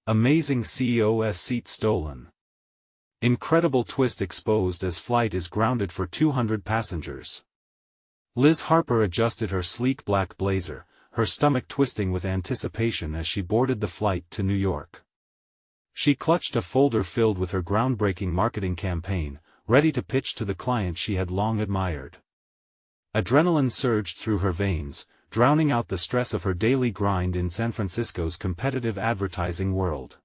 Amazing CEO's seat stolen. Incredible twist exposed as flight is grounded for 200 passengers. Liz Harper adjusted her sleek black blazer, her stomach twisting with anticipation as she boarded the flight to New York. She clutched a folder filled with her groundbreaking marketing campaign, ready to pitch to the client she had long admired. Adrenaline surged through her veins, drowning out the stress of her daily grind in San Francisco's competitive advertising world.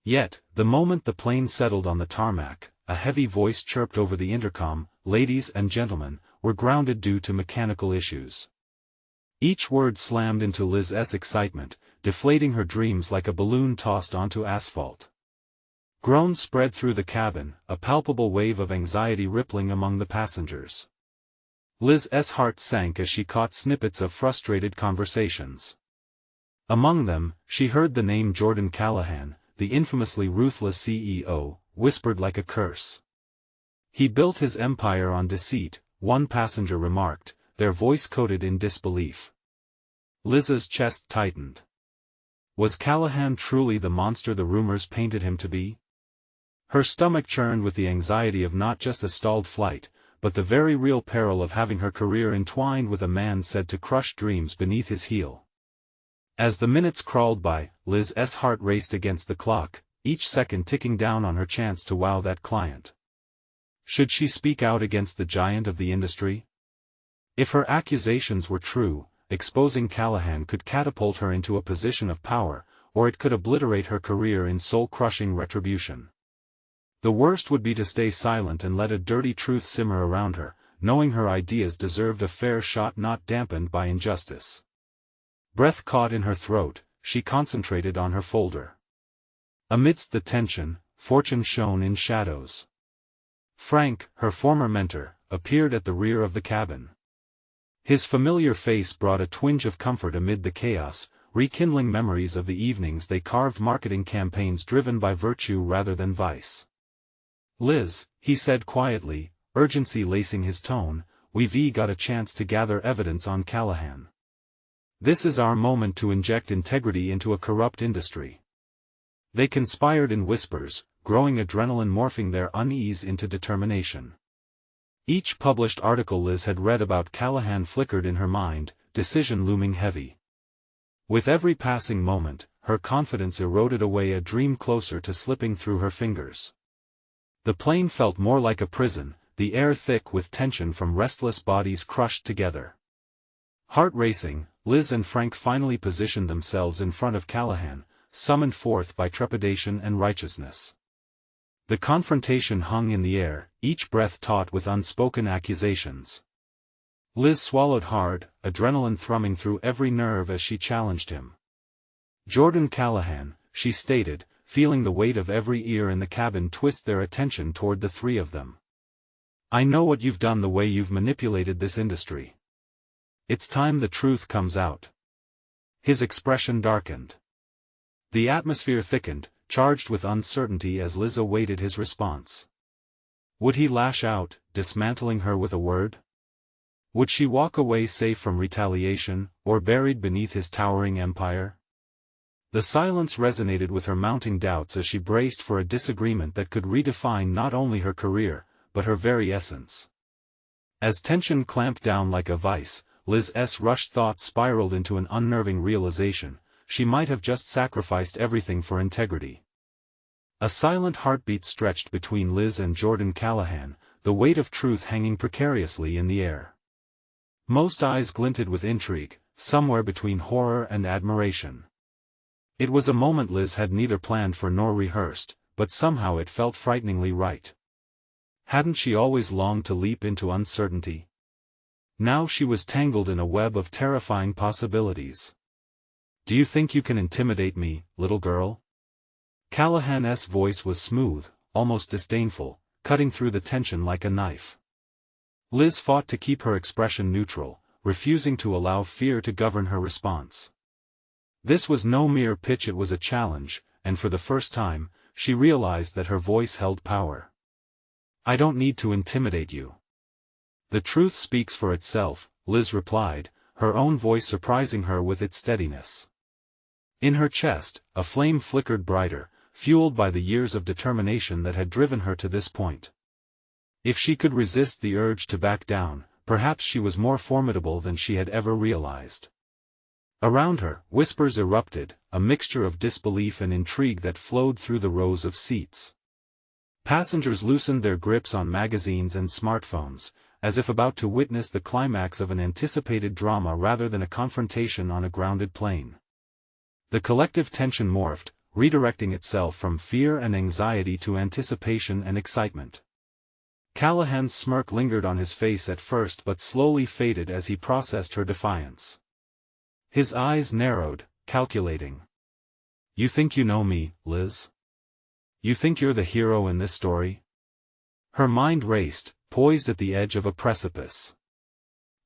Yet, the moment the plane settled on the tarmac, a heavy voice chirped over the intercom, "Ladies and gentlemen, we're grounded due to mechanical issues." Each word slammed into Liz's excitement, deflating her dreams like a balloon tossed onto asphalt. Groans spread through the cabin, a palpable wave of anxiety rippling among the passengers. Liz's heart sank as she caught snippets of frustrated conversations. Among them, she heard the name Jordan Callahan, the infamously ruthless CEO, whispered like a curse. "He built his empire on deceit," one passenger remarked, their voice coated in disbelief. Liz's chest tightened. Was Callahan truly the monster the rumors painted him to be? Her stomach churned with the anxiety of not just a stalled flight, but the very real peril of having her career entwined with a man said to crush dreams beneath his heel. As the minutes crawled by, Liz's heart raced against the clock, each second ticking down on her chance to wow that client. Should she speak out against the giant of the industry? If her accusations were true, exposing Callahan could catapult her into a position of power, or it could obliterate her career in soul-crushing retribution. The worst would be to stay silent and let a dirty truth simmer around her, knowing her ideas deserved a fair shot not dampened by injustice. Breath caught in her throat, she concentrated on her folder. Amidst the tension, fortune shone in shadows. Frank, her former mentor, appeared at the rear of the cabin. His familiar face brought a twinge of comfort amid the chaos, rekindling memories of the evenings they carved marketing campaigns driven by virtue rather than vice. "Liz," he said quietly, urgency lacing his tone, "we've got a chance to gather evidence on Callahan. This is our moment to inject integrity into a corrupt industry." They conspired in whispers, growing adrenaline morphing their unease into determination. Each published article Liz had read about Callahan flickered in her mind, decision looming heavy. With every passing moment, her confidence eroded away, a dream closer to slipping through her fingers. The plane felt more like a prison, the air thick with tension from restless bodies crushed together. Heart racing, Liz and Frank finally positioned themselves in front of Callahan, summoned forth by trepidation and righteousness. The confrontation hung in the air, each breath taut with unspoken accusations. Liz swallowed hard, adrenaline thrumming through every nerve as she challenged him. "Jordan Callahan," she stated, feeling the weight of every ear in the cabin twist their attention toward the three of them. "I know what you've done, the way you've manipulated this industry. It's time the truth comes out." His expression darkened. The atmosphere thickened, charged with uncertainty as Liz awaited his response. Would he lash out, dismantling her with a word? Would she walk away safe from retaliation, or buried beneath his towering empire? The silence resonated with her mounting doubts as she braced for a disagreement that could redefine not only her career, but her very essence. As tension clamped down like a vice, Liz's rushed thought spiraled into an unnerving realization: she might have just sacrificed everything for integrity. A silent heartbeat stretched between Liz and Jordan Callahan, the weight of truth hanging precariously in the air. Most eyes glinted with intrigue, somewhere between horror and admiration. It was a moment Liz had neither planned for nor rehearsed, but somehow it felt frighteningly right. Hadn't she always longed to leap into uncertainty? Now she was tangled in a web of terrifying possibilities. "Do you think you can intimidate me, little girl?" Callahan's voice was smooth, almost disdainful, cutting through the tension like a knife. Liz fought to keep her expression neutral, refusing to allow fear to govern her response. This was no mere pitch, it was a challenge, and for the first time, she realized that her voice held power. "I don't need to intimidate you. The truth speaks for itself," Liz replied, her own voice surprising her with its steadiness. In her chest, a flame flickered brighter, fueled by the years of determination that had driven her to this point. If she could resist the urge to back down, perhaps she was more formidable than she had ever realized. Around her, whispers erupted, a mixture of disbelief and intrigue that flowed through the rows of seats. Passengers loosened their grips on magazines and smartphones, as if about to witness the climax of an anticipated drama rather than a confrontation on a grounded plane. The collective tension morphed, redirecting itself from fear and anxiety to anticipation and excitement. Callahan's smirk lingered on his face at first but slowly faded as he processed her defiance. His eyes narrowed, calculating. "You think you know me, Liz? You think you're the hero in this story?" Her mind raced, poised at the edge of a precipice.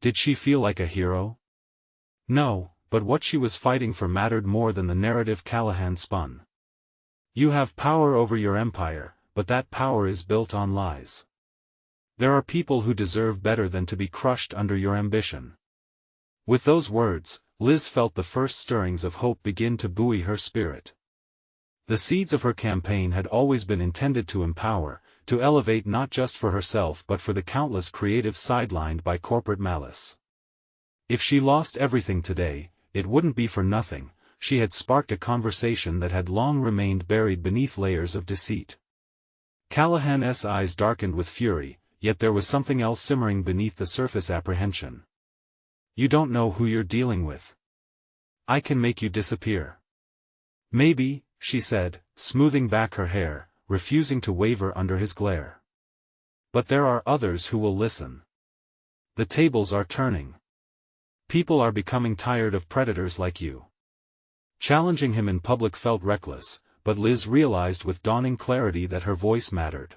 Did she feel like a hero? No, but what she was fighting for mattered more than the narrative Callahan spun. You have power over your empire, but that power is built on lies. There are people who deserve better than to be crushed under your ambition. With those words, Liz felt the first stirrings of hope begin to buoy her spirit. The seeds of her campaign had always been intended to empower, to elevate not just for herself but for the countless creatives sidelined by corporate malice. If she lost everything today, it wouldn't be for nothing. She had sparked a conversation that had long remained buried beneath layers of deceit. Callahan's eyes darkened with fury, yet there was something else simmering beneath the surface: apprehension. You don't know who you're dealing with. I can make you disappear. Maybe, she said, smoothing back her hair, refusing to waver under his glare. But there are others who will listen. The tables are turning. People are becoming tired of predators like you. Challenging him in public felt reckless, but Liz realized with dawning clarity that her voice mattered.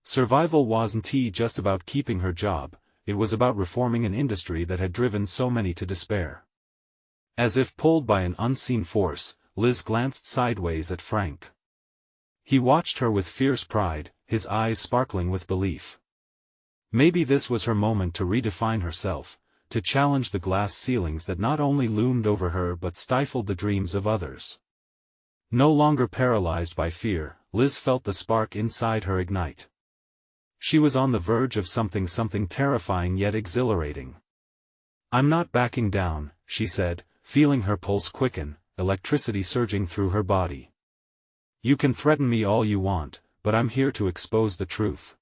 Survival wasn't just about keeping her job, it was about reforming an industry that had driven so many to despair. As if pulled by an unseen force, Liz glanced sideways at Frank. He watched her with fierce pride, his eyes sparkling with belief. Maybe this was her moment to redefine herself, to challenge the glass ceilings that not only loomed over her but stifled the dreams of others. No longer paralyzed by fear, Liz felt the spark inside her ignite. She was on the verge of something terrifying yet exhilarating. I'm not backing down, she said, feeling her pulse quicken, electricity surging through her body. You can threaten me all you want, but I'm here to expose the truth.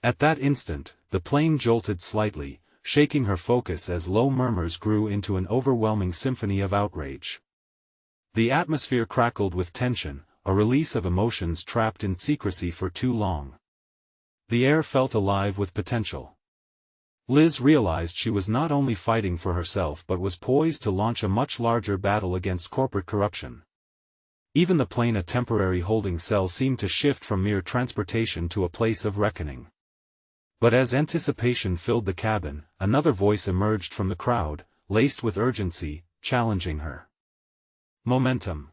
At that instant, the plane jolted slightly, shaking her focus as low murmurs grew into an overwhelming symphony of outrage. The atmosphere crackled with tension, a release of emotions trapped in secrecy for too long. The air felt alive with potential. Liz realized she was not only fighting for herself but was poised to launch a much larger battle against corporate corruption. Even the plane, a temporary holding cell, seemed to shift from mere transportation to a place of reckoning. But as anticipation filled the cabin, another voice emerged from the crowd, laced with urgency, challenging her. Momentum.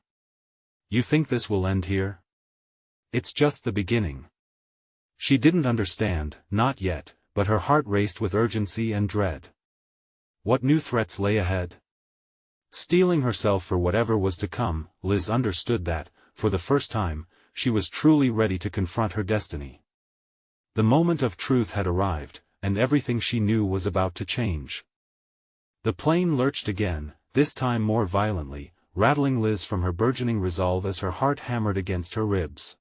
You think this will end here? It's just the beginning. She didn't understand, not yet, but her heart raced with urgency and dread. What new threats lay ahead? Steeling herself for whatever was to come, Liz understood that, for the first time, she was truly ready to confront her destiny. The moment of truth had arrived, and everything she knew was about to change. The plane lurched again, this time more violently, rattling Liz from her burgeoning resolve as her heart hammered against her ribs.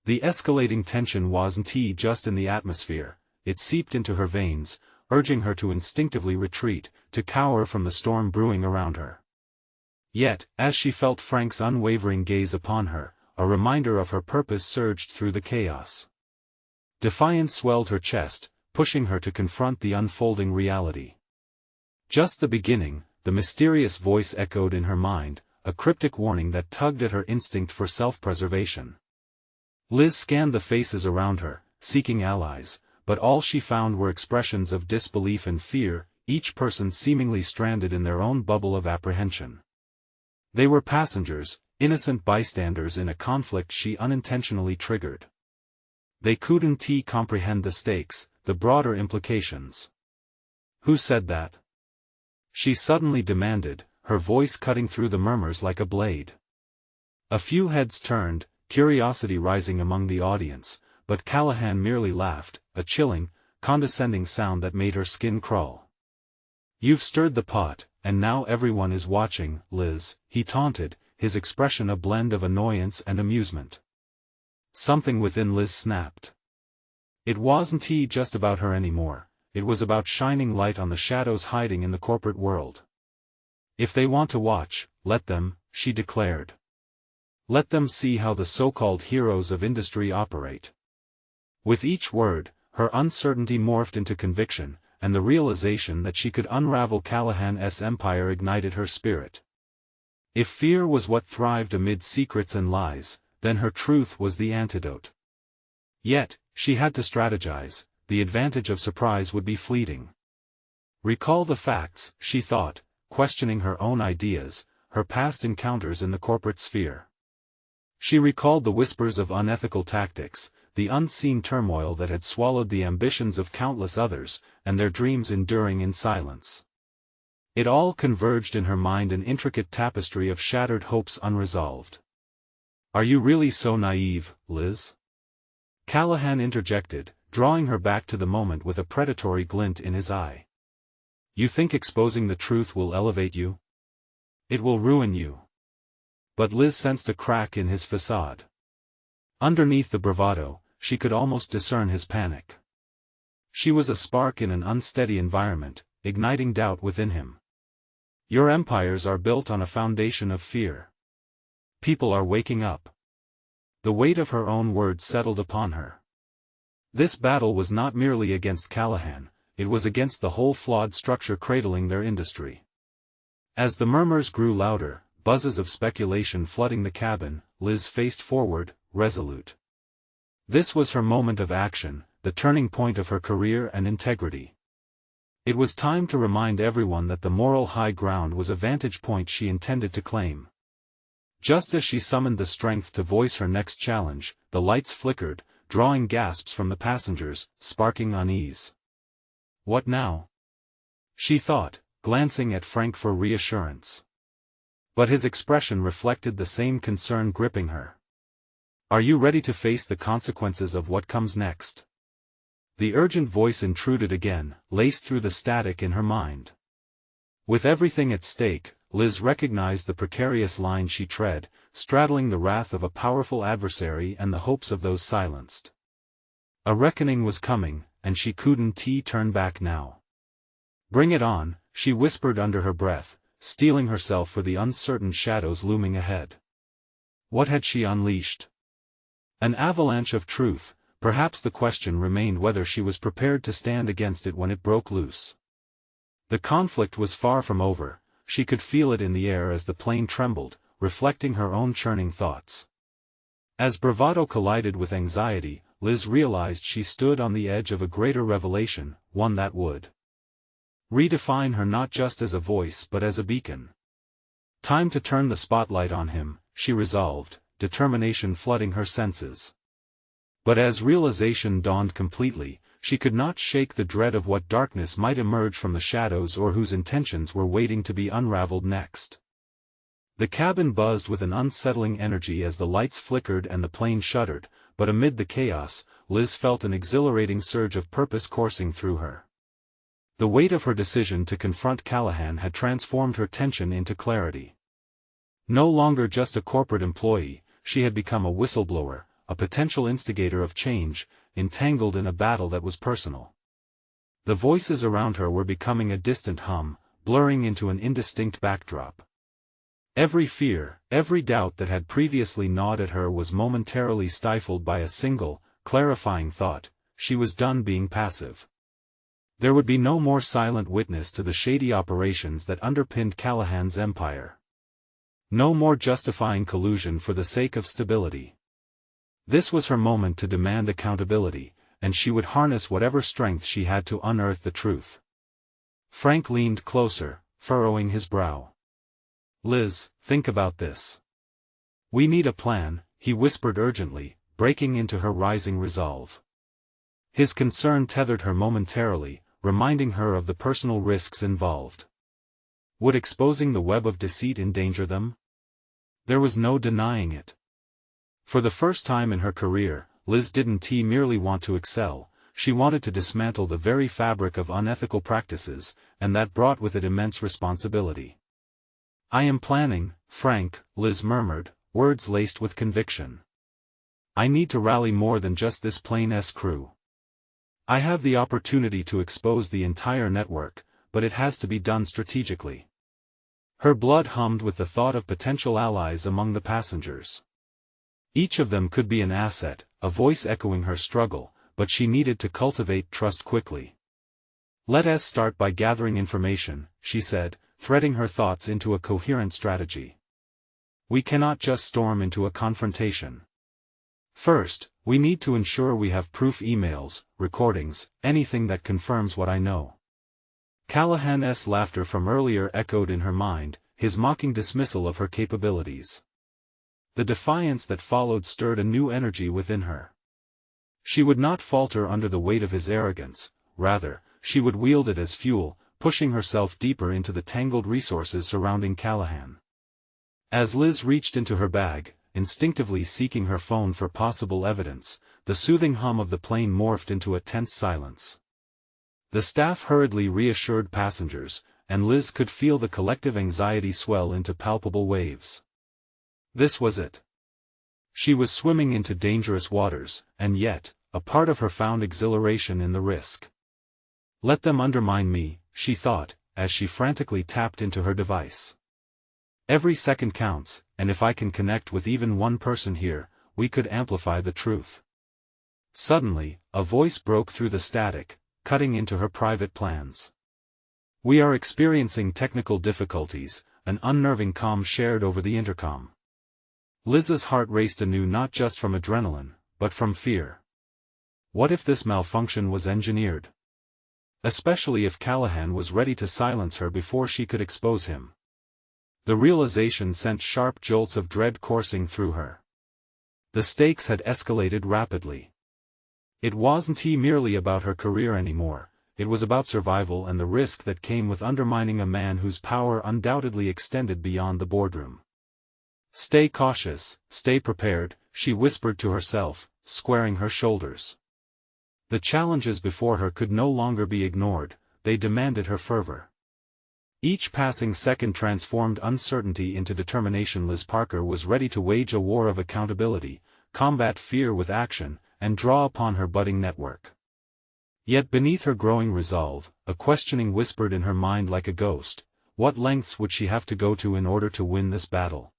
The escalating tension wasn't just in the atmosphere, it seeped into her veins, urging her to instinctively retreat, to cower from the storm brewing around her. Yet, as she felt Frank's unwavering gaze upon her, a reminder of her purpose surged through the chaos. Defiance swelled her chest, pushing her to confront the unfolding reality. Just the beginning, the mysterious voice echoed in her mind, a cryptic warning that tugged at her instinct for self-preservation. Liz scanned the faces around her, seeking allies, but all she found were expressions of disbelief and fear, each person seemingly stranded in their own bubble of apprehension. They were passengers, innocent bystanders in a conflict she unintentionally triggered. They couldn't comprehend the stakes, the broader implications. Who said that? She suddenly demanded, her voice cutting through the murmurs like a blade. A few heads turned, curiosity rising among the audience, but Callahan merely laughed, a chilling, condescending sound that made her skin crawl. "You've stirred the pot, and now everyone is watching, Liz," he taunted, his expression a blend of annoyance and amusement. Something within Liz snapped. It wasn't just about her anymore, it was about shining light on the shadows hiding in the corporate world. "If they want to watch, let them," she declared. "Let them see how the so-called heroes of industry operate." With each word, her uncertainty morphed into conviction, and the realization that she could unravel Callahan's empire ignited her spirit. If fear was what thrived amid secrets and lies, then her truth was the antidote. Yet, she had to strategize, the advantage of surprise would be fleeting. Recall the facts, she thought, questioning her own ideas, her past encounters in the corporate sphere. She recalled the whispers of unethical tactics, the unseen turmoil that had swallowed the ambitions of countless others, and their dreams enduring in silence. It all converged in her mind, an intricate tapestry of shattered hopes unresolved. "Are you really so naive, Liz?" Callahan interjected, drawing her back to the moment with a predatory glint in his eye. "You think exposing the truth will elevate you? It will ruin you." But Liz sensed a crack in his facade. Underneath the bravado, she could almost discern his panic. She was a spark in an unsteady environment, igniting doubt within him. "Your empires are built on a foundation of fear. People are waking up." The weight of her own words settled upon her. This battle was not merely against Callahan, it was against the whole flawed structure cradling their industry. As the murmurs grew louder, buzzes of speculation flooding the cabin, Liz faced forward, resolute. This was her moment of action, the turning point of her career and integrity. It was time to remind everyone that the moral high ground was a vantage point she intended to claim. Just as she summoned the strength to voice her next challenge, the lights flickered, drawing gasps from the passengers, sparking unease. "What now?" she thought, glancing at Frank for reassurance. But his expression reflected the same concern gripping her. "Are you ready to face the consequences of what comes next?" The urgent voice intruded again, laced through the static in her mind. With everything at stake, Liz recognized the precarious line she tread, straddling the wrath of a powerful adversary and the hopes of those silenced. A reckoning was coming, and she couldn't turn back now. "Bring it on," she whispered under her breath, steeling herself for the uncertain shadows looming ahead. What had she unleashed? An avalanche of truth. Perhaps the question remained whether she was prepared to stand against it when it broke loose. The conflict was far from over. She could feel it in the air as the plane trembled, reflecting her own churning thoughts. As bravado collided with anxiety, Liz realized she stood on the edge of a greater revelation, one that would redefine her not just as a voice but as a beacon. Time to turn the spotlight on him, she resolved, determination flooding her senses. But as realization dawned completely, she could not shake the dread of what darkness might emerge from the shadows or whose intentions were waiting to be unraveled next. The cabin buzzed with an unsettling energy as the lights flickered and the plane shuddered, but amid the chaos, Liz felt an exhilarating surge of purpose coursing through her. The weight of her decision to confront Callahan had transformed her tension into clarity. No longer just a corporate employee, she had become a whistleblower, a potential instigator of change, entangled in a battle that was personal. The voices around her were becoming a distant hum, blurring into an indistinct backdrop. Every fear, every doubt that had previously gnawed at her was momentarily stifled by a single, clarifying thought: she was done being passive. There would be no more silent witness to the shady operations that underpinned Callahan's empire. No more justifying collusion for the sake of stability. This was her moment to demand accountability, and she would harness whatever strength she had to unearth the truth. Frank leaned closer, furrowing his brow. "Liz, think about this. We need a plan," he whispered urgently, breaking into her rising resolve. His concern tethered her momentarily, reminding her of the personal risks involved. Would exposing the web of deceit endanger them? There was no denying it. For the first time in her career, Liz didn't merely want to excel, she wanted to dismantle the very fabric of unethical practices, and that brought with it immense responsibility. "I am planning, Frank," Liz murmured, words laced with conviction. "I need to rally more than just this plain crew. I have the opportunity to expose the entire network, but it has to be done strategically." Her blood hummed with the thought of potential allies among the passengers. Each of them could be an asset, a voice echoing her struggle, but she needed to cultivate trust quickly. "Let us start by gathering information," she said, threading her thoughts into a coherent strategy. "We cannot just storm into a confrontation. First, we need to ensure we have proof: emails, recordings, anything that confirms what I know." Callahan's laughter from earlier echoed in her mind, his mocking dismissal of her capabilities. The defiance that followed stirred a new energy within her. She would not falter under the weight of his arrogance, rather, she would wield it as fuel, pushing herself deeper into the tangled resources surrounding Callahan. As Liz reached into her bag, instinctively seeking her phone for possible evidence, the soothing hum of the plane morphed into a tense silence. The staff hurriedly reassured passengers, and Liz could feel the collective anxiety swell into palpable waves. This was it. She was swimming into dangerous waters, and yet, a part of her found exhilaration in the risk. "Let them undermine me," she thought, as she frantically tapped into her device. "Every second counts, and if I can connect with even one person here, we could amplify the truth." Suddenly, a voice broke through the static, cutting into her private plans. "We are experiencing technical difficulties," an unnerving comm shared over the intercom. Liz's heart raced anew, not just from adrenaline, but from fear. What if this malfunction was engineered? Especially if Callahan was ready to silence her before she could expose him. The realization sent sharp jolts of dread coursing through her. The stakes had escalated rapidly. It wasn't merely about her career anymore, it was about survival and the risk that came with undermining a man whose power undoubtedly extended beyond the boardroom. "Stay cautious, stay prepared," she whispered to herself, squaring her shoulders. The challenges before her could no longer be ignored, they demanded her fervor. Each passing second transformed uncertainty into determination. Liz Parker was ready to wage a war of accountability, combat fear with action, and draw upon her budding network. Yet beneath her growing resolve, a questioning whispered in her mind like a ghost: what lengths would she have to go to in order to win this battle?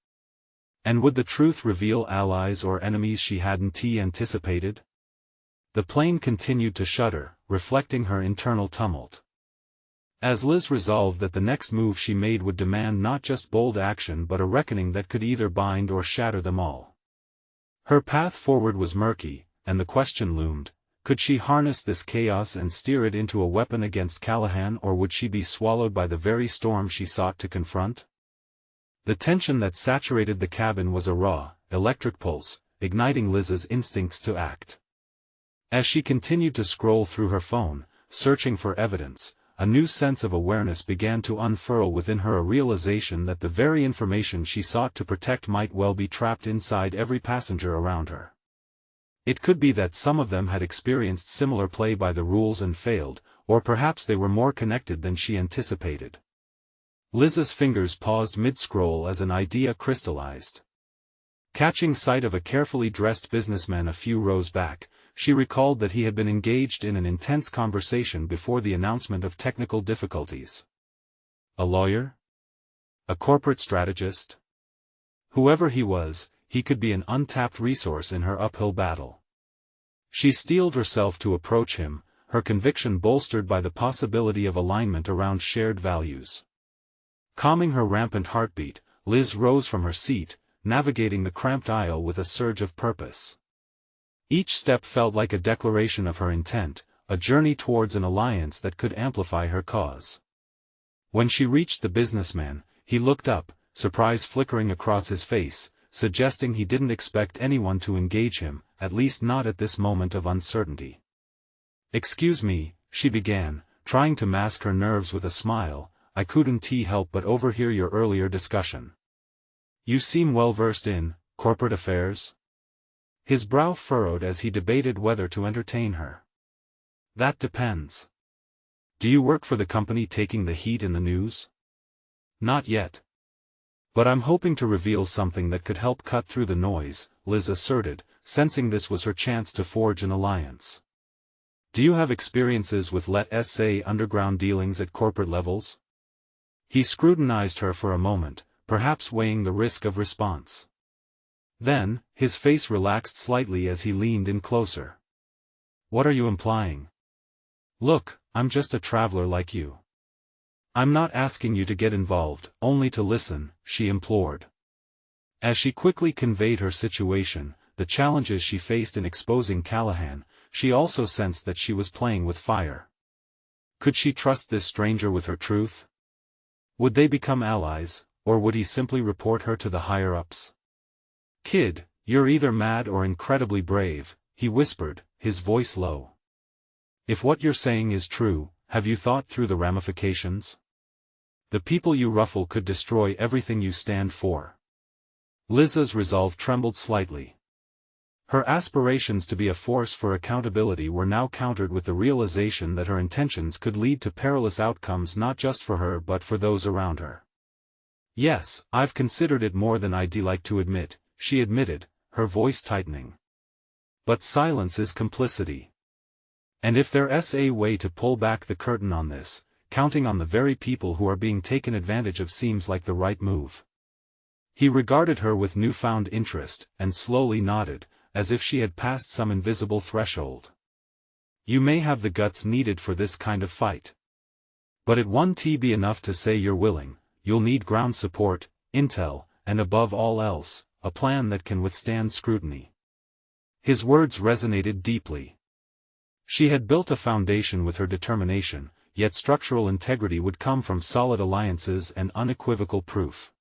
And would the truth reveal allies or enemies she hadn't anticipated? The plane continued to shudder, reflecting her internal tumult. As Liz resolved that the next move she made would demand not just bold action but a reckoning that could either bind or shatter them all. Her path forward was murky, and the question loomed: could she harness this chaos and steer it into a weapon against Callahan, or would she be swallowed by the very storm she sought to confront? The tension that saturated the cabin was a raw, electric pulse, igniting Liz's instincts to act. As she continued to scroll through her phone, searching for evidence, a new sense of awareness began to unfurl within her, a realization that the very information she sought to protect might well be trapped inside every passenger around her. It could be that some of them had experienced similar play by the rules and failed, or perhaps they were more connected than she anticipated. Liz's fingers paused mid-scroll as an idea crystallized. Catching sight of a carefully dressed businessman a few rows back, she recalled that he had been engaged in an intense conversation before the announcement of technical difficulties. A lawyer? A corporate strategist? Whoever he was, he could be an untapped resource in her uphill battle. She steeled herself to approach him, her conviction bolstered by the possibility of alignment around shared values. Calming her rampant heartbeat, Liz rose from her seat, navigating the cramped aisle with a surge of purpose. Each step felt like a declaration of her intent, a journey towards an alliance that could amplify her cause. When she reached the businessman, he looked up, surprise flickering across his face, suggesting he didn't expect anyone to engage him, at least not at this moment of uncertainty. "Excuse me," she began, trying to mask her nerves with a smile, I couldn't help but overhear your earlier discussion. You seem well versed in corporate affairs? His brow furrowed as he debated whether to entertain her. That depends. Do you work for the company taking the heat in the news? Not yet. But I'm hoping to reveal something that could help cut through the noise, Liz asserted, sensing this was her chance to forge an alliance. Do you have experiences with, let's say, underground dealings at corporate levels? He scrutinized her for a moment, perhaps weighing the risk of response. Then, his face relaxed slightly as he leaned in closer. What are you implying? Look, I'm just a traveler like you. I'm not asking you to get involved, only to listen, she implored. As she quickly conveyed her situation, the challenges she faced in exposing Callahan, she also sensed that she was playing with fire. Could she trust this stranger with her truth? Would they become allies, or would he simply report her to the higher-ups? Kid, you're either mad or incredibly brave, he whispered, his voice low. If what you're saying is true, have you thought through the ramifications? The people you ruffle could destroy everything you stand for. Liz's resolve trembled slightly. Her aspirations to be a force for accountability were now countered with the realization that her intentions could lead to perilous outcomes not just for her but for those around her. Yes, I've considered it more than I'd like to admit, she admitted, her voice tightening. But silence is complicity. And if there's a way to pull back the curtain on this, counting on the very people who are being taken advantage of seems like the right move. He regarded her with newfound interest, and slowly nodded, as if she had passed some invisible threshold. You may have the guts needed for this kind of fight. But it won't be enough to say you're willing, you'll need ground support, intel, and above all else, a plan that can withstand scrutiny. His words resonated deeply. She had built a foundation with her determination, yet structural integrity would come from solid alliances and unequivocal proof.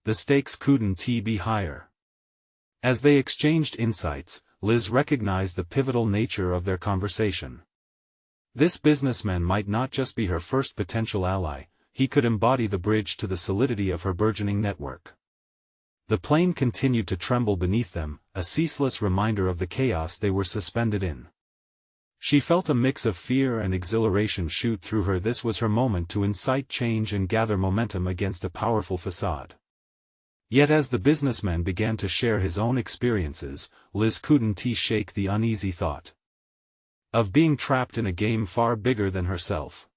The stakes couldn't be higher. As they exchanged insights, Liz recognized the pivotal nature of their conversation. This businessman might not just be her first potential ally, he could embody the bridge to the solidity of her burgeoning network. The plane continued to tremble beneath them, a ceaseless reminder of the chaos they were suspended in. She felt a mix of fear and exhilaration shoot through her. This was her moment to incite change and gather momentum against a powerful facade. Yet as the businessman began to share his own experiences, Liz couldn't shake the uneasy thought of being trapped in a game far bigger than herself.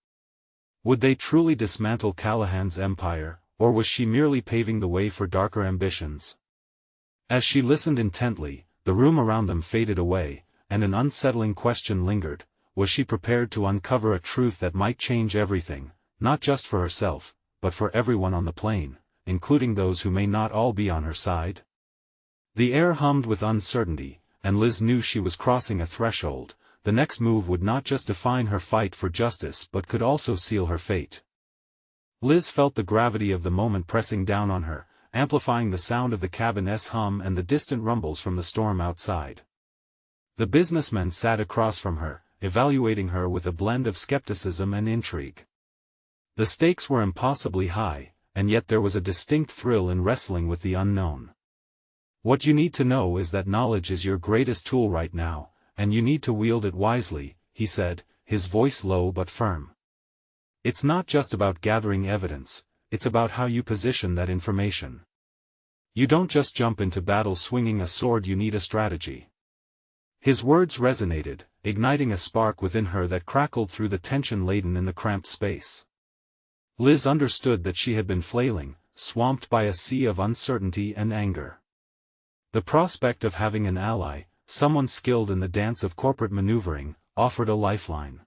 Would they truly dismantle Callahan's empire, or was she merely paving the way for darker ambitions? As she listened intently, the room around them faded away, and an unsettling question lingered: was she prepared to uncover a truth that might change everything, not just for herself, but for everyone on the plane, including those who may not all be on her side? The air hummed with uncertainty, and Liz knew she was crossing a threshold. The next move would not just define her fight for justice but could also seal her fate. Liz felt the gravity of the moment pressing down on her, amplifying the sound of the cabin's hum and the distant rumbles from the storm outside. The businessman sat across from her, evaluating her with a blend of skepticism and intrigue. The stakes were impossibly high, and yet there was a distinct thrill in wrestling with the unknown. What you need to know is that knowledge is your greatest tool right now, and you need to wield it wisely, he said, his voice low but firm. It's not just about gathering evidence, it's about how you position that information. You don't just jump into battle swinging a sword, you need a strategy. His words resonated, igniting a spark within her that crackled through the tension laden in the cramped space. Liz understood that she had been flailing, swamped by a sea of uncertainty and anger. The prospect of having an ally, someone skilled in the dance of corporate maneuvering, offered a lifeline.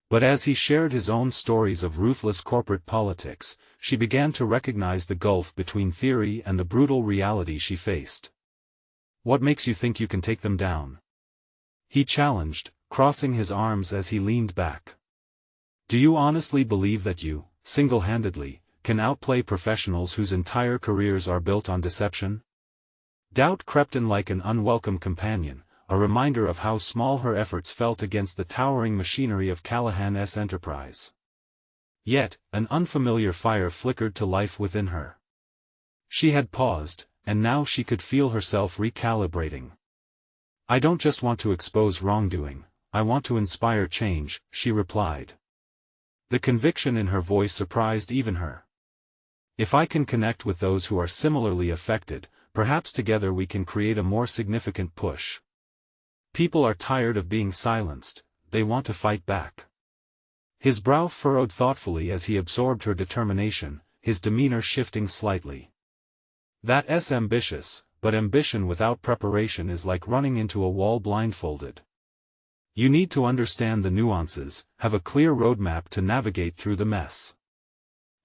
But as he shared his own stories of ruthless corporate politics, she began to recognize the gulf between theory and the brutal reality she faced. What makes you think you can take them down? He challenged, crossing his arms as he leaned back. Do you honestly believe that you, single-handedly, can outplay professionals whose entire careers are built on deception? Doubt crept in like an unwelcome companion, a reminder of how small her efforts felt against the towering machinery of Callahan's enterprise. Yet, an unfamiliar fire flickered to life within her. She had paused, and now she could feel herself recalibrating. "I don't just want to expose wrongdoing, I want to inspire change," she replied. The conviction in her voice surprised even her. "If I can connect with those who are similarly affected, perhaps together we can create a more significant push. People are tired of being silenced, they want to fight back." His brow furrowed thoughtfully as he absorbed her determination, his demeanor shifting slightly. "That's ambitious, but ambition without preparation is like running into a wall blindfolded. You need to understand the nuances, have a clear roadmap to navigate through the mess."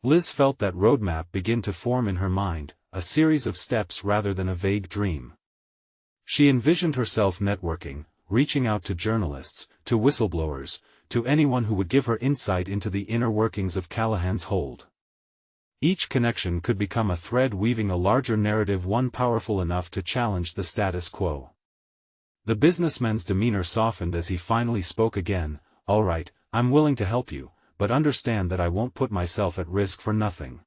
Liz felt that roadmap begin to form in her mind, a series of steps rather than a vague dream. She envisioned herself networking, reaching out to journalists, to whistleblowers, to anyone who would give her insight into the inner workings of Callahan's hold. Each connection could become a thread weaving a larger narrative, one powerful enough to challenge the status quo. The businessman's demeanor softened as he finally spoke again. "All right, I'm willing to help you, but understand that I won't put myself at risk for nothing.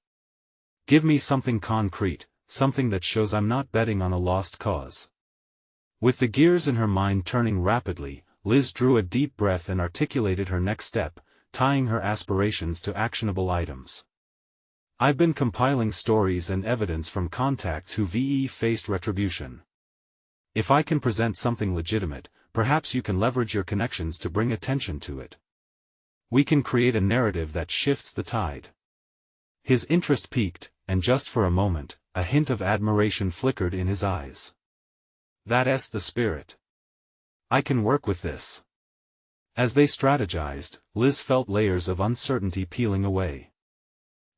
Give me something concrete, something that shows I'm not betting on a lost cause." With the gears in her mind turning rapidly, Liz drew a deep breath and articulated her next step, tying her aspirations to actionable items. "I've been compiling stories and evidence from contacts who faced retribution. If I can present something legitimate, perhaps you can leverage your connections to bring attention to it. We can create a narrative that shifts the tide." His interest peaked, and just for a moment, a hint of admiration flickered in his eyes. "That's the spirit. I can work with this." As they strategized, Liz felt layers of uncertainty peeling away.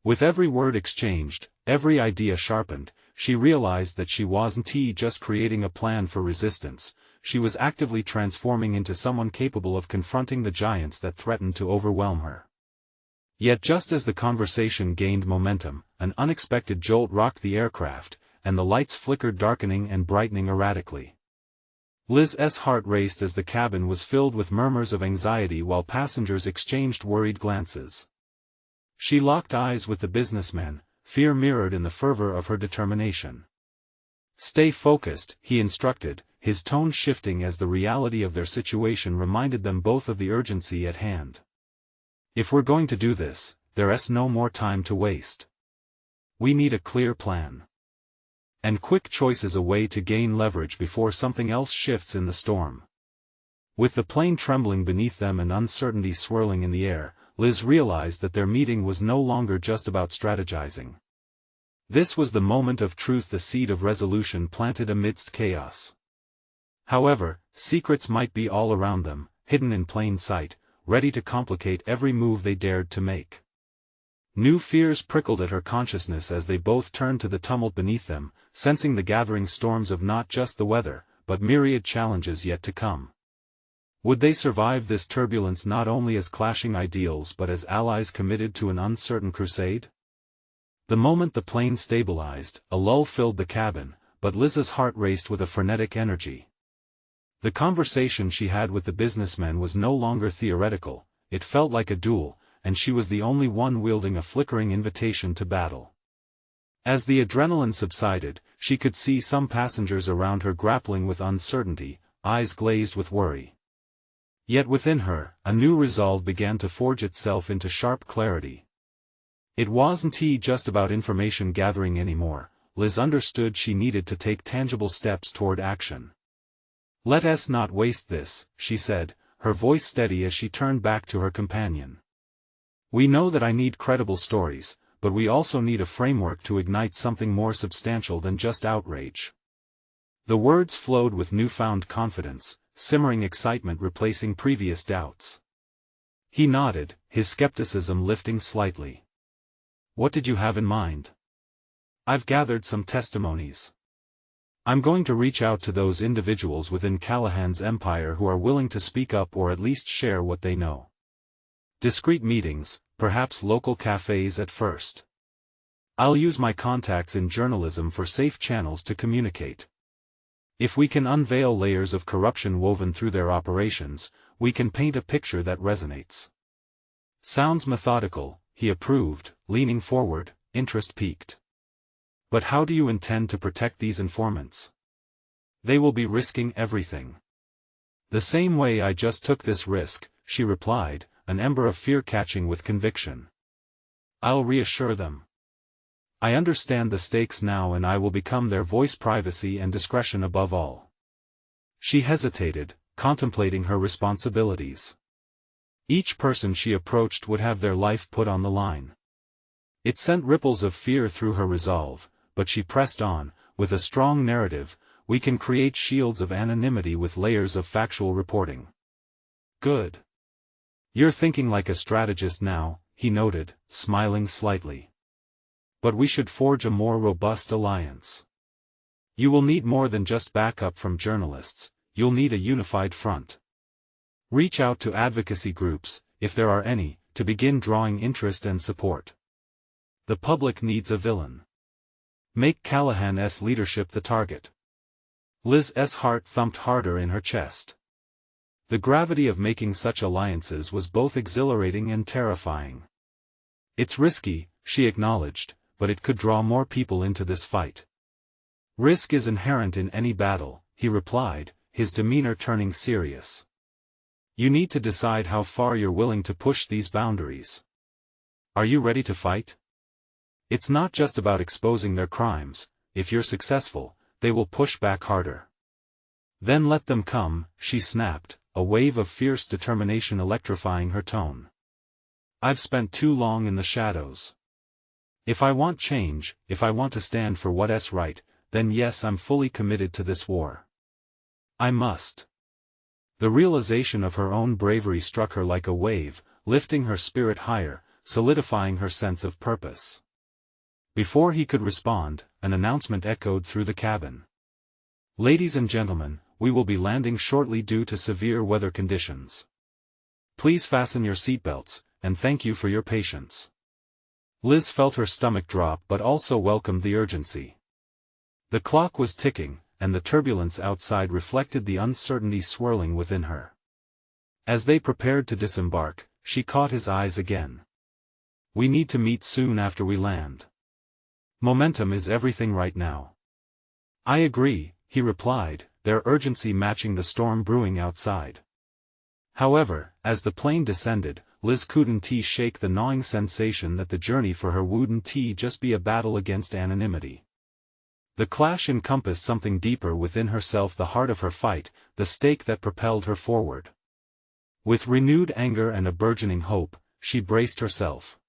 With every word exchanged, every idea sharpened, she realized that she wasn't just creating a plan for resistance, she was actively transforming into someone capable of confronting the giants that threatened to overwhelm her. Yet just as the conversation gained momentum, an unexpected jolt rocked the aircraft, and the lights flickered, darkening and brightening erratically. Liz's heart raced as the cabin was filled with murmurs of anxiety while passengers exchanged worried glances. She locked eyes with the businessman, fear mirrored in the fervor of her determination. "Stay focused," he instructed, his tone shifting as the reality of their situation reminded them both of the urgency at hand. "If we're going to do this, there's no more time to waste. We need a clear plan. And quick choices, a way to gain leverage before something else shifts in the storm." With the plane trembling beneath them and uncertainty swirling in the air, Liz realized that their meeting was no longer just about strategizing. This was the moment of truth, the seed of resolution planted amidst chaos. However, secrets might be all around them, hidden in plain sight, ready to complicate every move they dared to make. New fears prickled at her consciousness as they both turned to the tumult beneath them, sensing the gathering storms of not just the weather, but myriad challenges yet to come. Would they survive this turbulence not only as clashing ideals but as allies committed to an uncertain crusade? The moment the plane stabilized, a lull filled the cabin, but Liz's heart raced with a frenetic energy. The conversation she had with the businessman was no longer theoretical, it felt like a duel, and she was the only one wielding a flickering invitation to battle. As the adrenaline subsided, she could see some passengers around her grappling with uncertainty, eyes glazed with worry. Yet within her, a new resolve began to forge itself into sharp clarity. It wasn't just about information gathering anymore. Liz understood she needed to take tangible steps toward action. "Let us not waste this," she said, her voice steady as she turned back to her companion. "We know that I need credible stories, but we also need a framework to ignite something more substantial than just outrage." The words flowed with newfound confidence, simmering excitement replacing previous doubts. He nodded, his skepticism lifting slightly. "What did you have in mind?" "I've gathered some testimonies. I'm going to reach out to those individuals within Callahan's empire who are willing to speak up or at least share what they know. Discreet meetings, perhaps local cafes at first. I'll use my contacts in journalism for safe channels to communicate. If we can unveil layers of corruption woven through their operations, we can paint a picture that resonates." "Sounds methodical," he approved, leaning forward, interest piqued. But how do you intend to protect these informants? They will be risking everything. The same way I just took this risk, she replied, an ember of fear catching with conviction. I'll reassure them. I understand the stakes now and I will become their voice, privacy and discretion above all. She hesitated, contemplating her responsibilities. Each person she approached would have their life put on the line. It sent ripples of fear through her resolve, but she pressed on, with a strong narrative. We can create shields of anonymity with layers of factual reporting. Good. You're thinking like a strategist now, he noted, smiling slightly. But we should forge a more robust alliance. You will need more than just backup from journalists, you'll need a unified front. Reach out to advocacy groups, if there are any, to begin drawing interest and support. The public needs a villain. Make Callahan's leadership the target. Liz's heart thumped harder in her chest. The gravity of making such alliances was both exhilarating and terrifying. It's risky, she acknowledged, but it could draw more people into this fight. Risk is inherent in any battle, he replied, his demeanor turning serious. You need to decide how far you're willing to push these boundaries. Are you ready to fight? It's not just about exposing their crimes. If you're successful, they will push back harder. Then let them come, she snapped, a wave of fierce determination electrifying her tone. I've spent too long in the shadows. If I want change, if I want to stand for what's right, then yes, I'm fully committed to this war. I must. The realization of her own bravery struck her like a wave, lifting her spirit higher, solidifying her sense of purpose. Before he could respond, an announcement echoed through the cabin. Ladies and gentlemen, we will be landing shortly due to severe weather conditions. Please fasten your seatbelts, and thank you for your patience. Liz felt her stomach drop but also welcomed the urgency. The clock was ticking, and the turbulence outside reflected the uncertainty swirling within her. As they prepared to disembark, she caught his eyes again. We need to meet soon after we land. Momentum is everything right now. I agree, he replied, their urgency matching the storm brewing outside. However, as the plane descended, Liz couldn't shake the gnawing sensation that the journey for her wouldn't just be a battle against anonymity. The clash encompassed something deeper within herself, the heart of her fight, the stake that propelled her forward. With renewed anger and a burgeoning hope, she braced herself.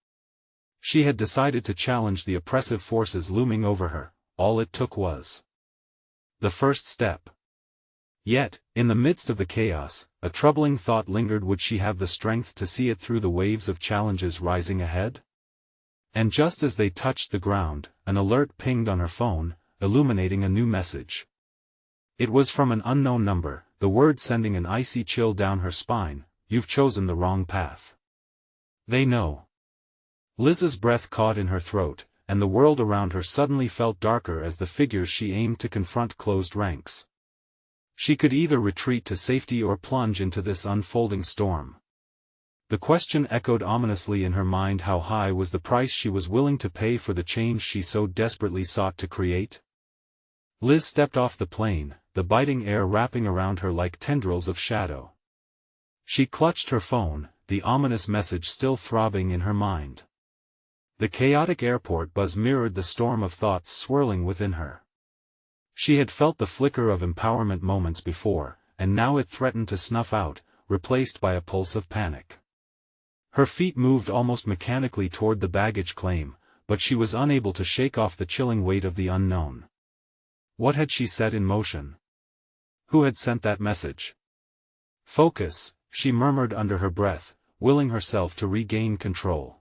She had decided to challenge the oppressive forces looming over her. All it took was the first step. Yet, in the midst of the chaos, a troubling thought lingered. Would she have the strength to see it through the waves of challenges rising ahead? And just as they touched the ground, an alert pinged on her phone, illuminating a new message. It was from an unknown number, the word sending an icy chill down her spine. You've chosen the wrong path. They know. Liz's breath caught in her throat, and the world around her suddenly felt darker as the figures she aimed to confront closed ranks. She could either retreat to safety or plunge into this unfolding storm. The question echoed ominously in her mind: how high was the price she was willing to pay for the change she so desperately sought to create? Liz stepped off the plane, the biting air wrapping around her like tendrils of shadow. She clutched her phone, the ominous message still throbbing in her mind. The chaotic airport buzz mirrored the storm of thoughts swirling within her. She had felt the flicker of empowerment moments before, and now it threatened to snuff out, replaced by a pulse of panic. Her feet moved almost mechanically toward the baggage claim, but she was unable to shake off the chilling weight of the unknown. What had she set in motion? Who had sent that message? Focus, she murmured under her breath, willing herself to regain control.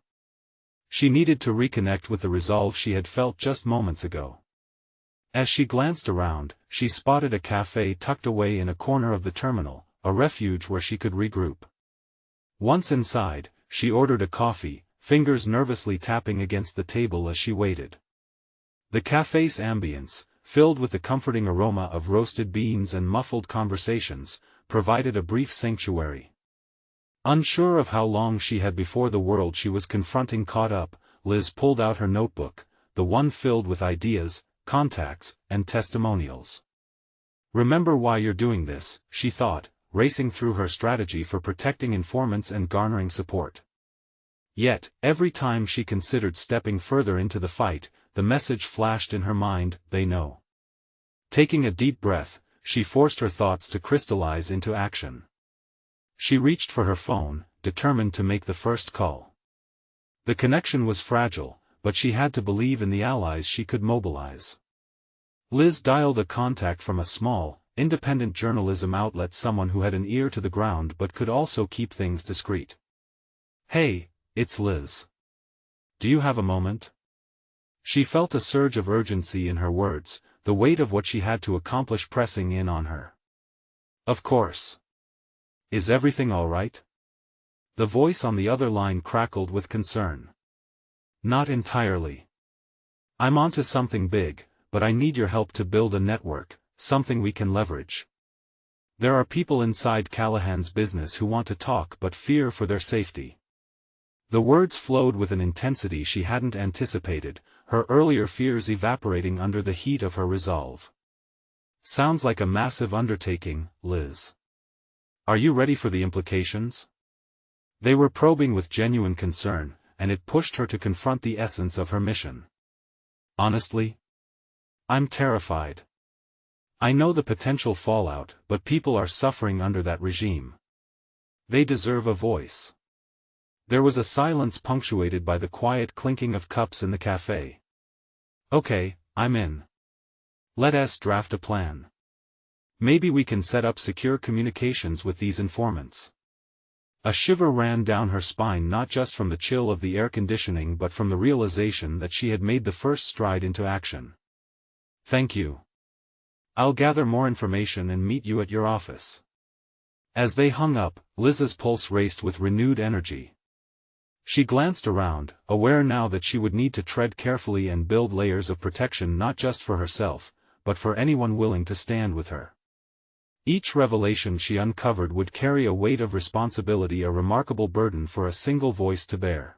She needed to reconnect with the resolve she had felt just moments ago. As she glanced around, she spotted a cafe tucked away in a corner of the terminal, a refuge where she could regroup. Once inside, she ordered a coffee, fingers nervously tapping against the table as she waited. The cafe's ambience, filled with the comforting aroma of roasted beans and muffled conversations, provided a brief sanctuary. Unsure of how long she had before the world she was confronting caught up, Liz pulled out her notebook, the one filled with ideas, contacts, and testimonials. Remember why you're doing this, she thought, racing through her strategy for protecting informants and garnering support. Yet, every time she considered stepping further into the fight, the message flashed in her mind, they know. Taking a deep breath, she forced her thoughts to crystallize into action. She reached for her phone, determined to make the first call. The connection was fragile, but she had to believe in the allies she could mobilize. Liz dialed a contact from a small, independent journalism outlet, someone who had an ear to the ground but could also keep things discreet. "Hey, it's Liz. Do you have a moment?" She felt a surge of urgency in her words, the weight of what she had to accomplish pressing in on her. "Of course. Is everything all right?" The voice on the other line crackled with concern. "Not entirely. I'm onto something big, but I need your help to build a network, something we can leverage. There are people inside Callahan's business who want to talk but fear for their safety." The words flowed with an intensity she hadn't anticipated, her earlier fears evaporating under the heat of her resolve. "Sounds like a massive undertaking, Liz. Are you ready for the implications?" They were probing with genuine concern, and it pushed her to confront the essence of her mission. "Honestly? I'm terrified. I know the potential fallout, but people are suffering under that regime. They deserve a voice." There was a silence punctuated by the quiet clinking of cups in the cafe. "Okay, I'm in. Let us draft a plan. Maybe we can set up secure communications with these informants." A shiver ran down her spine, not just from the chill of the air conditioning but from the realization that she had made the first stride into action. "Thank you. I'll gather more information and meet you at your office." As they hung up, Liz's pulse raced with renewed energy. She glanced around, aware now that she would need to tread carefully and build layers of protection not just for herself, but for anyone willing to stand with her. Each revelation she uncovered would carry a weight of responsibility, a remarkable burden for a single voice to bear.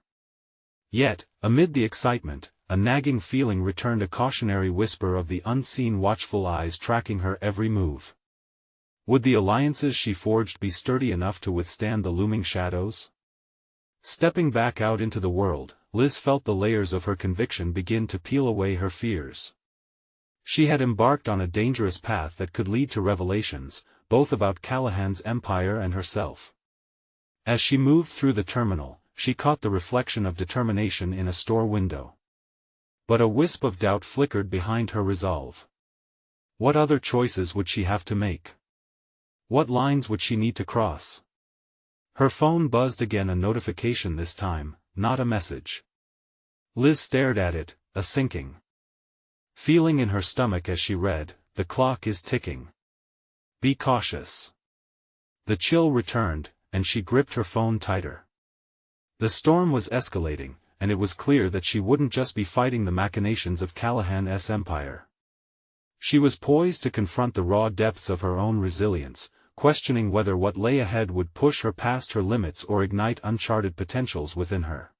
Yet, amid the excitement, a nagging feeling returned, a cautionary whisper of the unseen watchful eyes tracking her every move. Would the alliances she forged be sturdy enough to withstand the looming shadows? Stepping back out into the world, Liz felt the layers of her conviction begin to peel away her fears. She had embarked on a dangerous path that could lead to revelations, both about Callahan's empire and herself. As she moved through the terminal, she caught the reflection of determination in a store window. But a wisp of doubt flickered behind her resolve. What other choices would she have to make? What lines would she need to cross? Her phone buzzed again, a notification this time, not a message. Liz stared at it, a sinking feeling in her stomach as she read, "The clock is ticking. Be cautious." The chill returned, and she gripped her phone tighter. The storm was escalating, and it was clear that she wouldn't just be fighting the machinations of Callahan's empire. She was poised to confront the raw depths of her own resilience, questioning whether what lay ahead would push her past her limits or ignite uncharted potentials within her.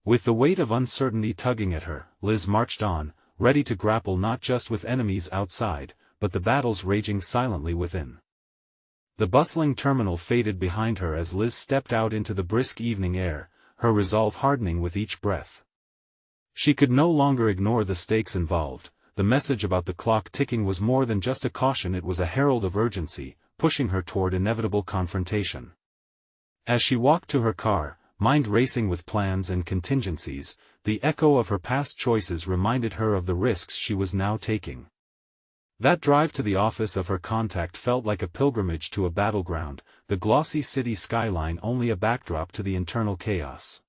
With the weight of uncertainty tugging at her, Liz marched on, ready to grapple not just with enemies outside, but the battles raging silently within. The bustling terminal faded behind her as Liz stepped out into the brisk evening air, her resolve hardening with each breath. She could no longer ignore the stakes involved. The message about the clock ticking was more than just a caution, it was a herald of urgency, pushing her toward inevitable confrontation. As she walked to her car, mind racing with plans and contingencies, the echo of her past choices reminded her of the risks she was now taking. That drive to the office of her contact felt like a pilgrimage to a battleground, the glossy city skyline only a backdrop to the internal chaos.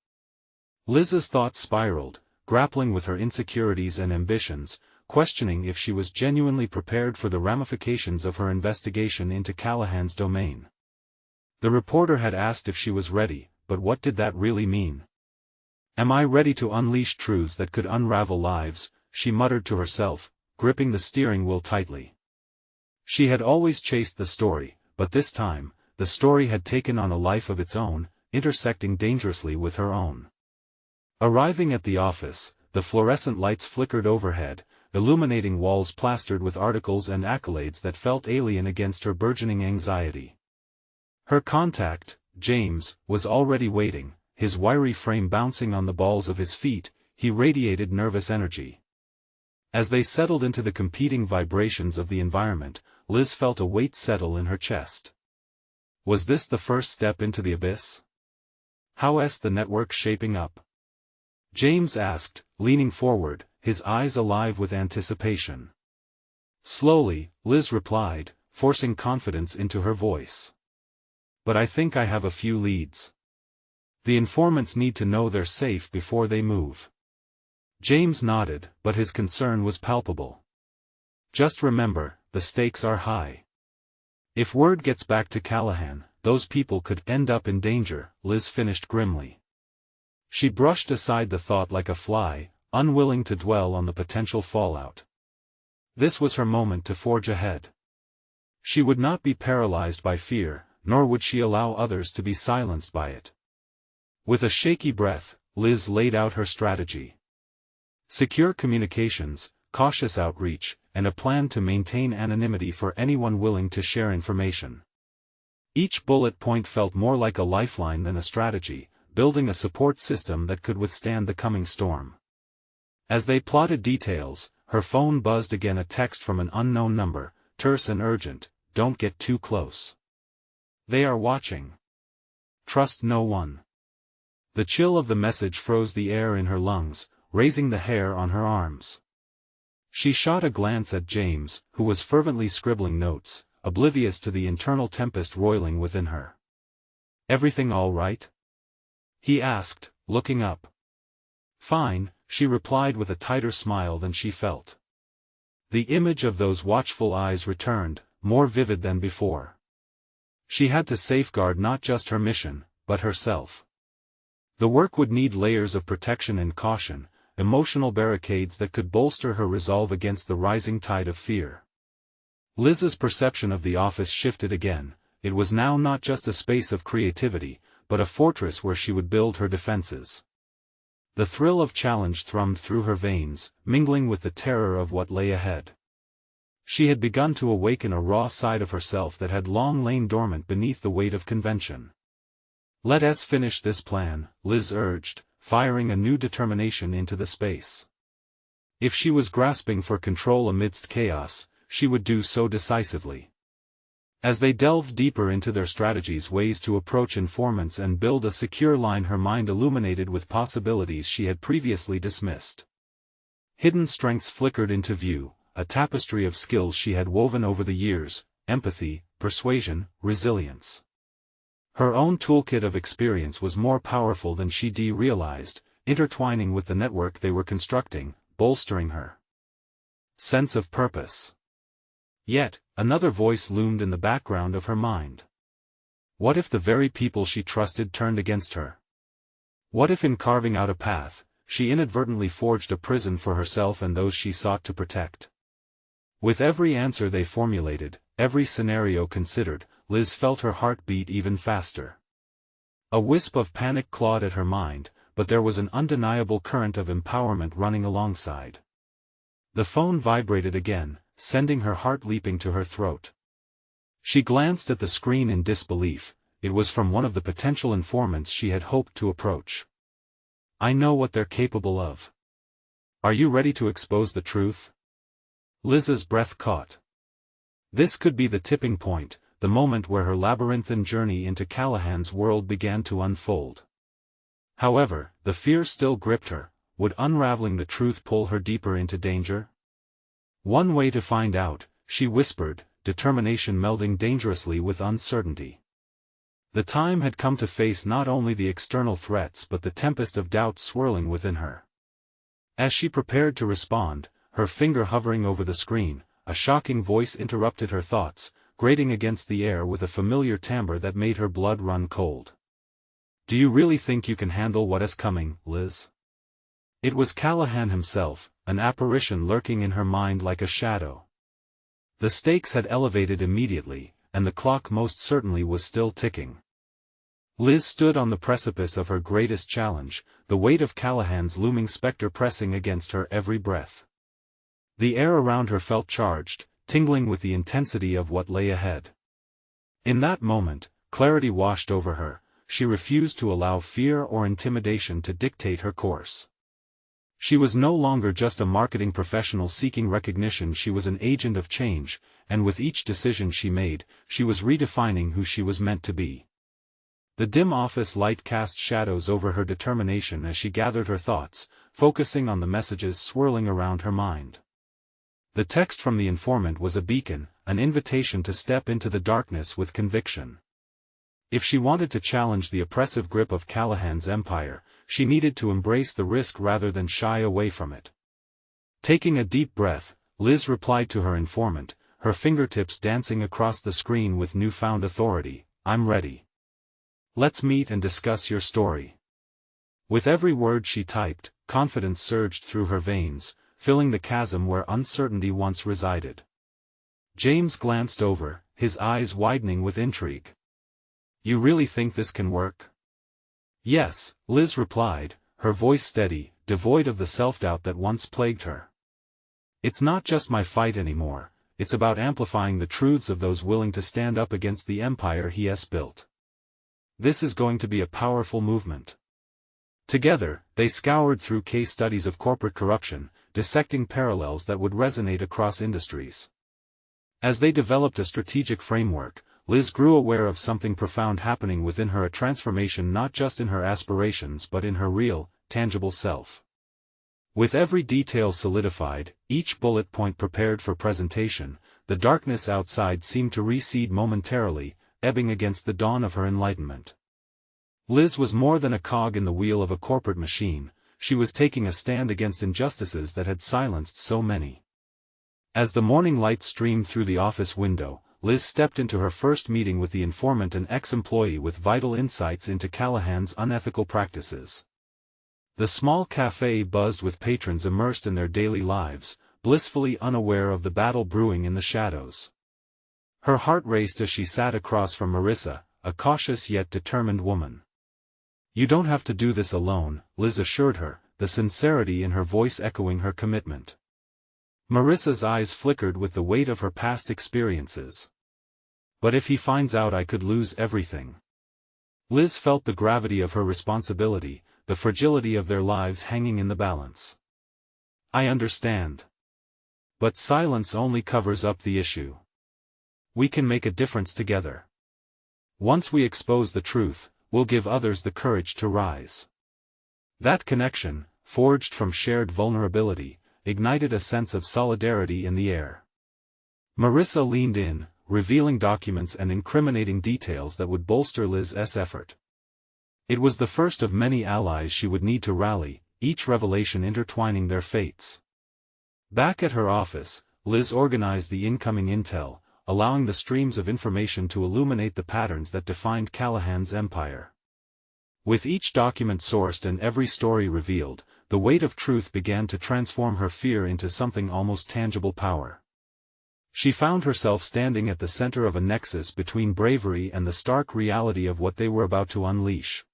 Liz's thoughts spiraled, grappling with her insecurities and ambitions, questioning if she was genuinely prepared for the ramifications of her investigation into Callahan's domain. The reporter had asked if she was ready, but what did that really mean? "Am I ready to unleash truths that could unravel lives?" she muttered to herself, gripping the steering wheel tightly. She had always chased the story, but this time, the story had taken on a life of its own, intersecting dangerously with her own. Arriving at the office, the fluorescent lights flickered overhead, illuminating walls plastered with articles and accolades that felt alien against her burgeoning anxiety. Her contact, James, was already waiting, his wiry frame bouncing on the balls of his feet. He radiated nervous energy. As they settled into the competing vibrations of the environment, Liz felt a weight settle in her chest. Was this the first step into the abyss? How's the network shaping up? James asked, leaning forward, his eyes alive with anticipation. Slowly, Liz replied, forcing confidence into her voice. But I think I have a few leads. The informants need to know they're safe before they move. James nodded, but his concern was palpable. Just remember, the stakes are high. If word gets back to Callahan, those people could end up in danger, Liz finished grimly. She brushed aside the thought like a fly, unwilling to dwell on the potential fallout. This was her moment to forge ahead. She would not be paralyzed by fear, nor would she allow others to be silenced by it. With a shaky breath, Liz laid out her strategy. Secure communications, cautious outreach, and a plan to maintain anonymity for anyone willing to share information. Each bullet point felt more like a lifeline than a strategy, building a support system that could withstand the coming storm. As they plotted details, her phone buzzed again, a text from an unknown number, terse and urgent, "Don't get too close. They are watching. Trust no one." The chill of the message froze the air in her lungs, raising the hair on her arms. She shot a glance at James, who was fervently scribbling notes, oblivious to the internal tempest roiling within her. "Everything all right?" he asked, looking up. "Fine," she replied with a tighter smile than she felt. The image of those watchful eyes returned, more vivid than before. She had to safeguard not just her mission, but herself. The work would need layers of protection and caution, emotional barricades that could bolster her resolve against the rising tide of fear. Liz's perception of the office shifted again. It was now not just a space of creativity, but a fortress where she would build her defenses. The thrill of challenge thrummed through her veins, mingling with the terror of what lay ahead. She had begun to awaken a raw side of herself that had long lain dormant beneath the weight of convention. "Let us finish this plan," Liz urged, firing a new determination into the space. If she was grasping for control amidst chaos, she would do so decisively. As they delved deeper into their strategies, ways to approach informants and build a secure line, her mind illuminated with possibilities she had previously dismissed. Hidden strengths flickered into view, a tapestry of skills she had woven over the years: empathy, persuasion, resilience. Her own toolkit of experience was more powerful than she realized, intertwining with the network they were constructing, bolstering her sense of purpose. Yet, another voice loomed in the background of her mind. What if the very people she trusted turned against her? What if in carving out a path, she inadvertently forged a prison for herself and those she sought to protect? With every answer they formulated, every scenario considered, Liz felt her heart beat even faster. A wisp of panic clawed at her mind, but there was an undeniable current of empowerment running alongside. The phone vibrated again, sending her heart leaping to her throat. She glanced at the screen in disbelief. It was from one of the potential informants she had hoped to approach. "I know what they're capable of. Are you ready to expose the truth?" Liz's breath caught. This could be the tipping point, the moment where her labyrinthine journey into Callahan's world began to unfold. However, the fear still gripped her. Would unraveling the truth pull her deeper into danger? "One way to find out," she whispered, determination melding dangerously with uncertainty. The time had come to face not only the external threats but the tempest of doubt swirling within her. As she prepared to respond, her finger hovering over the screen, a shocking voice interrupted her thoughts, grating against the air with a familiar timbre that made her blood run cold. "Do you really think you can handle what is coming, Liz?" It was Callahan himself, an apparition lurking in her mind like a shadow. The stakes had elevated immediately, and the clock most certainly was still ticking. Liz stood on the precipice of her greatest challenge, the weight of Callahan's looming specter pressing against her every breath. The air around her felt charged, tingling with the intensity of what lay ahead. In that moment, clarity washed over her. She refused to allow fear or intimidation to dictate her course. She was no longer just a marketing professional seeking recognition, she was an agent of change, and with each decision she made, she was redefining who she was meant to be. The dim office light cast shadows over her determination as she gathered her thoughts, focusing on the messages swirling around her mind. The text from the informant was a beacon, an invitation to step into the darkness with conviction. If she wanted to challenge the oppressive grip of Callahan's empire, she needed to embrace the risk rather than shy away from it. Taking a deep breath, Liz replied to her informant, her fingertips dancing across the screen with newfound authority, "I'm ready. Let's meet and discuss your story." With every word she typed, confidence surged through her veins, filling the chasm where uncertainty once resided. James glanced over, his eyes widening with intrigue. "You really think this can work?" "Yes," Liz replied, her voice steady, devoid of the self-doubt that once plagued her. "It's not just my fight anymore, it's about amplifying the truths of those willing to stand up against the empire he has built. This is going to be a powerful movement." Together, they scoured through case studies of corporate corruption, dissecting parallels that would resonate across industries. As they developed a strategic framework, Liz grew aware of something profound happening within her, a transformation not just in her aspirations but in her real, tangible self. With every detail solidified, each bullet point prepared for presentation, the darkness outside seemed to recede momentarily, ebbing against the dawn of her enlightenment. Liz was more than a cog in the wheel of a corporate machine, she was taking a stand against injustices that had silenced so many. As the morning light streamed through the office window, Liz stepped into her first meeting with the informant, an ex-employee with vital insights into Callahan's unethical practices. The small café buzzed with patrons immersed in their daily lives, blissfully unaware of the battle brewing in the shadows. Her heart raced as she sat across from Marissa, a cautious yet determined woman. "You don't have to do this alone," Liz assured her, the sincerity in her voice echoing her commitment. Marissa's eyes flickered with the weight of her past experiences. "But if he finds out, I could lose everything." Liz felt the gravity of her responsibility, the fragility of their lives hanging in the balance. "I understand. But silence only covers up the issue. We can make a difference together. Once we expose the truth, we'll give others the courage to rise." That connection, forged from shared vulnerability, ignited a sense of solidarity in the air. Marissa leaned in, revealing documents and incriminating details that would bolster Liz's effort. It was the first of many allies she would need to rally, each revelation intertwining their fates. Back at her office, Liz organized the incoming intel, allowing the streams of information to illuminate the patterns that defined Callahan's empire. With each document sourced and every story revealed, the weight of truth began to transform her fear into something almost tangible power. She found herself standing at the center of a nexus between bravery and the stark reality of what they were about to unleash.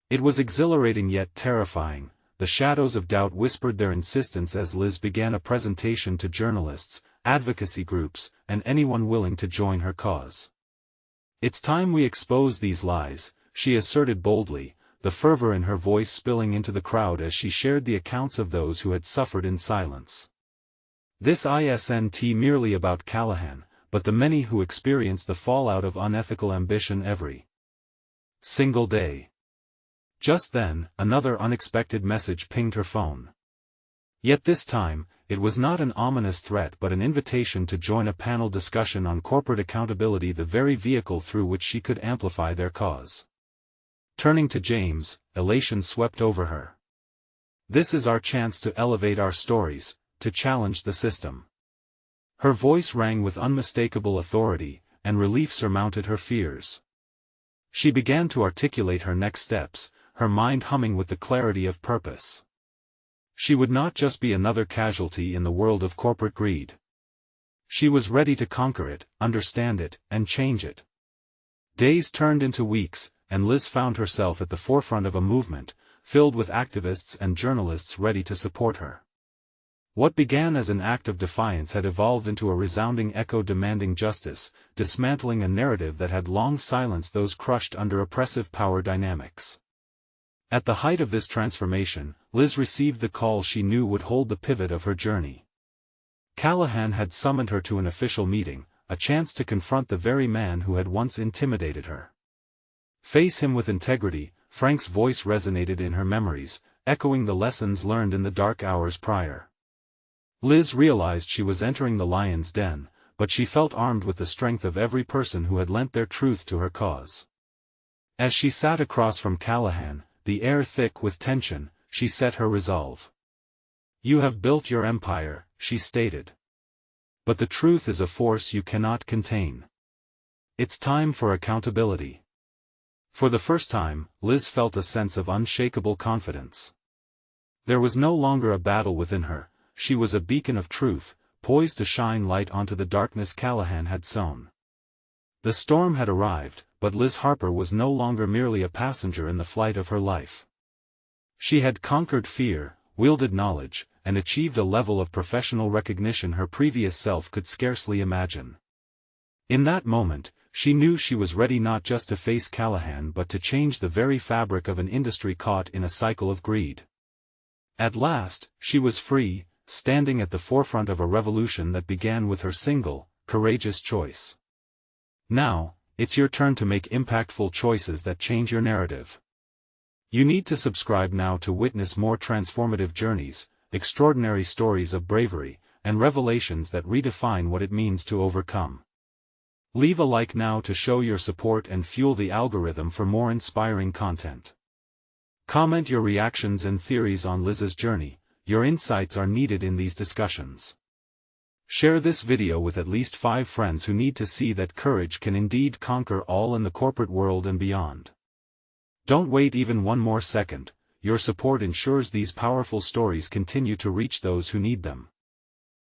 It was exhilarating yet terrifying. The shadows of doubt whispered their insistence as Liz began a presentation to journalists, advocacy groups, and anyone willing to join her cause. "It's time we expose these lies," she asserted boldly, the fervor in her voice spilling into the crowd as she shared the accounts of those who had suffered in silence. This isn't merely about Callahan, but the many who experienced the fallout of unethical ambition every single day. Just then, another unexpected message pinged her phone. Yet this time, it was not an ominous threat but an invitation to join a panel discussion on corporate accountability, the very vehicle through which she could amplify their cause. Turning to James, elation swept over her. "This is our chance to elevate our stories, to challenge the system." Her voice rang with unmistakable authority, and relief surmounted her fears. She began to articulate her next steps, her mind humming with the clarity of purpose. She would not just be another casualty in the world of corporate greed. She was ready to conquer it, understand it, and change it. Days turned into weeks, and Liz found herself at the forefront of a movement, filled with activists and journalists ready to support her. What began as an act of defiance had evolved into a resounding echo demanding justice, dismantling a narrative that had long silenced those crushed under oppressive power dynamics. At the height of this transformation, Liz received the call she knew would hold the pivot of her journey. Callahan had summoned her to an official meeting, a chance to confront the very man who had once intimidated her. Face him with integrity, Frank's voice resonated in her memories, echoing the lessons learned in the dark hours prior. Liz realized she was entering the lion's den, but she felt armed with the strength of every person who had lent their truth to her cause. As she sat across from Callahan, the air thick with tension, she set her resolve. "You have built your empire," she stated. "But the truth is a force you cannot contain. It's time for accountability." For the first time, Liz felt a sense of unshakable confidence. There was no longer a battle within her, she was a beacon of truth, poised to shine light onto the darkness Callahan had sown. The storm had arrived, but Liz Harper was no longer merely a passenger in the flight of her life. She had conquered fear, wielded knowledge, and achieved a level of professional recognition her previous self could scarcely imagine. In that moment, she knew she was ready not just to face Callahan but to change the very fabric of an industry caught in a cycle of greed. At last, she was free, standing at the forefront of a revolution that began with her single, courageous choice. Now, it's your turn to make impactful choices that change your narrative. You need to subscribe now to witness more transformative journeys, extraordinary stories of bravery, and revelations that redefine what it means to overcome. Leave a like now to show your support and fuel the algorithm for more inspiring content. Comment your reactions and theories on Liz's journey, your insights are needed in these discussions. Share this video with at least 5 friends who need to see that courage can indeed conquer all in the corporate world and beyond. Don't wait even one more second, your support ensures these powerful stories continue to reach those who need them.